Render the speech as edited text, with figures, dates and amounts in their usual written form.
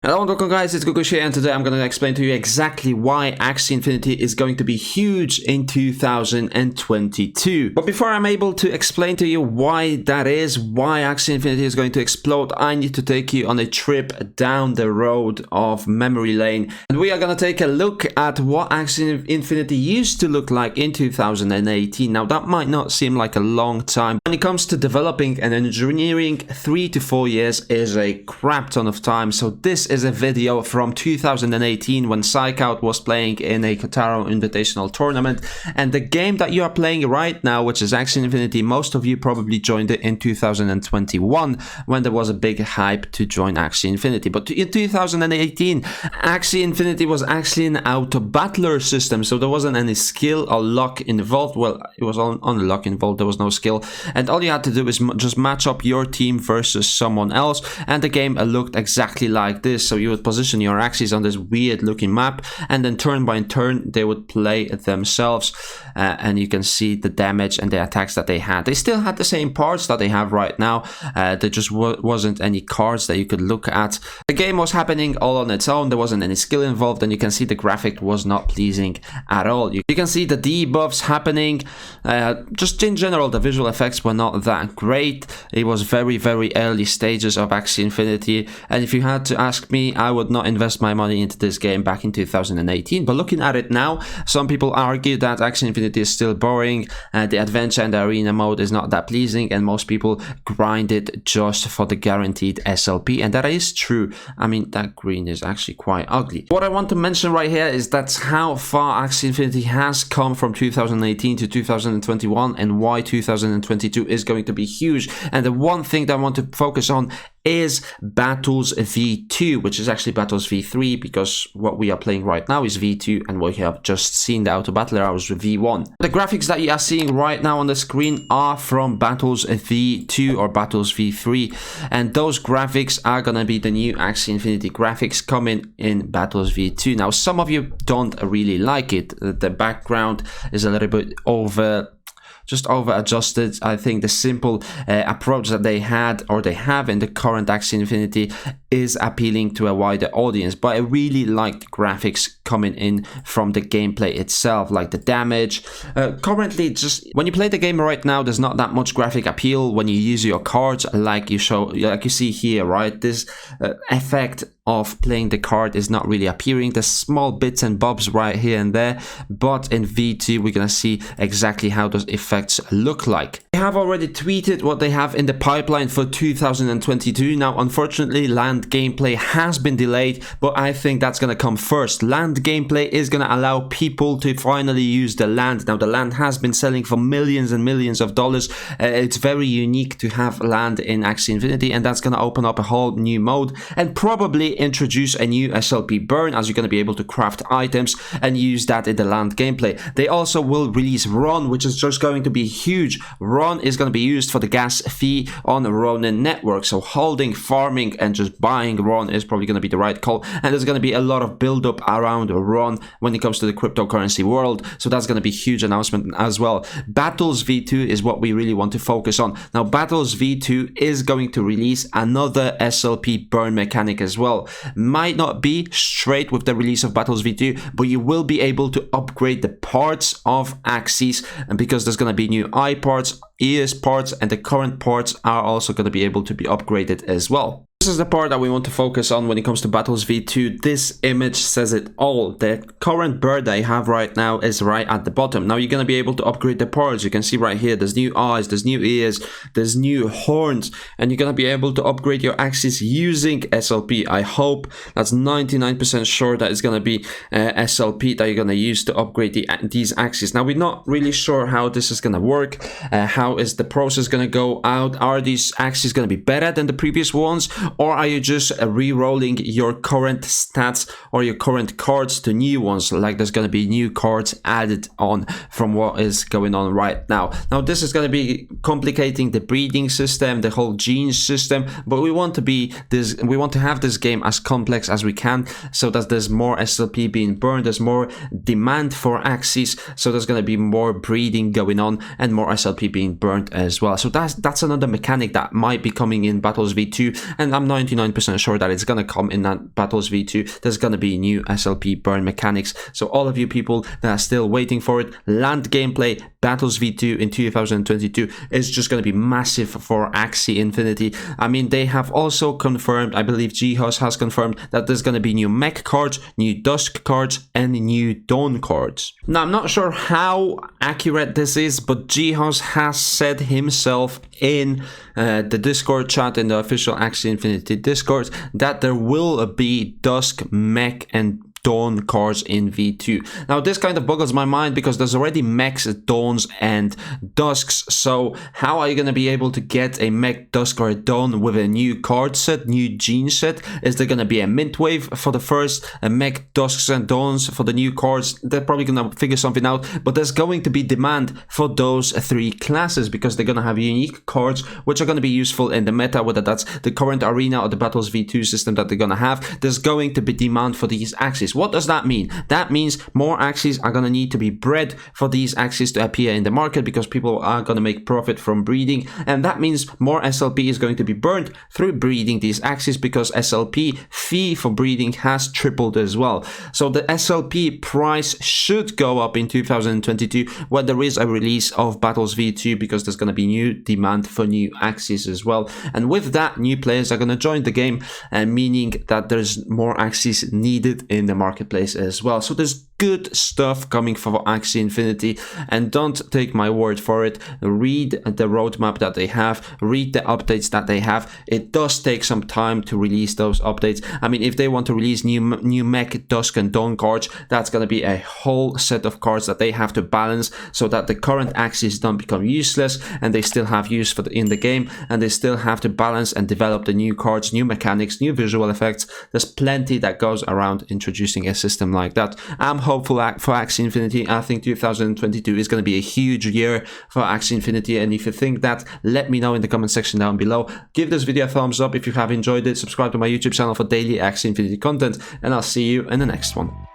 Hello and welcome guys, it's Gugus here, and today I'm going to explain to you exactly why Axie Infinity is going to be huge in 2022. But before I'm able to explain to you why that is, why Axie Infinity is going to explode, I need to take you on a trip down the road of memory lane. And we are going to take a look at what Axie Infinity used to look like in 2018. Now that might not seem like a long time. When it comes to developing and engineering, 3 to 4 years is a crap ton of time. So this is a video from 2018 when Psychout was playing in a Kotaro Invitational tournament, and the game that you are playing right now, which is Axie Infinity, most of you probably joined it in 2021 when there was a big hype to join Axie Infinity. But in 2018, Axie Infinity was actually an auto-battler system, so there wasn't any skill or luck involved. Well, it was only luck involved, there was no skill, and all you had to do is just match up your team versus someone else, and the game looked exactly like this. So you would position your Axies on this weird looking map, and then turn by turn they would play themselves, and you can see the damage and the attacks that they had. They still had the same parts that they have right now. There just wasn't any cards that you could look at. The game was happening all on its own, there wasn't any skill involved, and you can see the graphic was not pleasing at all. You can see the debuffs happening. Just in general, the visual effects were not that great. It was very early stages of Axie Infinity, and if you had to ask me, I would not invest my money into this game back in 2018. But looking at it now, some people argue that Axie Infinity is still boring, the adventure and the arena mode is not that pleasing, and most people grind it just for the guaranteed SLP, and that is true. I mean, that green is actually quite ugly. What I want to mention right here is that's how far Axie Infinity has come from 2018 to 2021, and why 2022 is going to be huge. And the one thing that I want to focus on is Battles V2, which is actually Battles V3, because what we are playing right now is V2, and we have just seen the auto battler hours V1. The graphics that you are seeing right now on the screen are from Battles V2 or Battles V3, and those graphics are gonna be the new Axie Infinity graphics coming in Battles V2. Now, some of you don't really like it. The background is a little bit just over adjusted. I think the simple approach that they had, or they have in the current Axie Infinity, is appealing to a wider audience. But I really like the graphics coming in from the gameplay itself, like the damage. Currently, just when you play the game right now, there's not that much graphic appeal when you use your cards, like you see here, right? This effect of playing the card is not really appearing. There's small bits and bobs right here and there, but in V2 we're gonna see exactly how those effects look like. They have already tweeted what they have in the pipeline for 2022. Now, unfortunately, land gameplay has been delayed, but I think that's gonna come first. Land gameplay is gonna allow people to finally use the land. Now, the land has been selling for millions and millions of dollars. It's very unique to have land in Axie Infinity, and that's gonna open up a whole new mode, and probably introduce a new SLP burn, as you're going to be able to craft items and use that in the land gameplay. They also will release Run, which is just going to be huge. Run is going to be used for the gas fee on the Ronin network, so holding, farming, and just buying Run is probably going to be the right call, and there's going to be a lot of build up around Run when it comes to the cryptocurrency world, so that's going to be a huge announcement as well. Battles V2 is what we really want to focus on. Now, Battles V2 is going to release another SLP burn mechanic as well. Might not be straight with the release of Battles V2, but you will be able to upgrade the parts of Axies, and because there's going to be new eye parts, ears parts, and the current parts are also going to be able to be upgraded as well. This is the part that we want to focus on when it comes to Battles V2. This image says it all. The current bird that I have right now is right at the bottom. Now you're going to be able to upgrade the parts. You can see right here, there's new eyes, there's new ears, there's new horns, and you're going to be able to upgrade your Axies using SLP. I hope, that's 99% sure that it's going to be SLP that you're going to use to upgrade these Axies. Now, we're not really sure how this is going to work. How is the process going to go out? Are these Axies going to be better than the previous ones? Or are you just re-rolling your current stats or your current cards to new ones? Like, there's going to be new cards added on from what is going on right now. Now, this is going to be complicating the breeding system, the whole gene system, but we want to have this game as complex as we can, so that there's more SLP being burned, there's more demand for Axies, so there's going to be more breeding going on and more SLP being burned as well. So that's another mechanic that might be coming in Battles V2, and I'm 99% sure that it's gonna come in that Battles V2. There's gonna be new SLP burn mechanics. So all of you people that are still waiting for it, land gameplay Battles V2 in 2022 is just gonna be massive for Axie Infinity. I mean, they have also confirmed, I believe Gugus has confirmed, that there's gonna be new mech cards, new dusk cards, and new dawn cards. Now, I'm not sure how accurate this is, but Gugus has said himself in the Discord chat, in the official Axie Infinity Discord, that there will be dusk, mech, and dawn cards in V2. Now this kind of boggles my mind because there's already mechs, dawns, and dusks. So how are you going to be able to get a mech, dusk, or a dawn with a new card set, new gene set? Is there going to be a mint wave for the first mech, dusks, and dawns for the new cards? They're probably going to figure something out, but there's going to be demand for those three classes because they're going to have unique cards which are going to be useful in the meta, whether that's the current arena or the Battles V2 system that they're going to have. There's going to be demand for these Axies. What does that mean? That means more Axies are going to need to be bred for these Axies to appear in the market because people are going to make profit from breeding, and that means more SLP is going to be burned through breeding these Axies because SLP fee for breeding has tripled as well. So the SLP price should go up in 2022 when there is a release of Battles V2 because there's going to be new demand for new Axies as well, and with that new players are going to join the game, meaning that there's more Axies needed in the marketplace as well. So there's good stuff coming for Axie Infinity, and don't take my word for it. Read the roadmap that they have, read the updates that they have. It does take some time to release those updates. I mean, if they want to release new mech, dusk, and dawn cards, that's going to be a whole set of cards that they have to balance so that the current Axies don't become useless and they still have use for in the game, and they still have to balance and develop the new cards, new mechanics, new visual effects. There's plenty that goes around introducing a system like that. I'm hopeful for Axie Infinity. I think 2022 is going to be a huge year for Axie Infinity, and if you think that, let me know in the comment section down below. Give this video a thumbs up if you have enjoyed it, subscribe to my YouTube channel for daily Axie Infinity content, and I'll see you in the next one.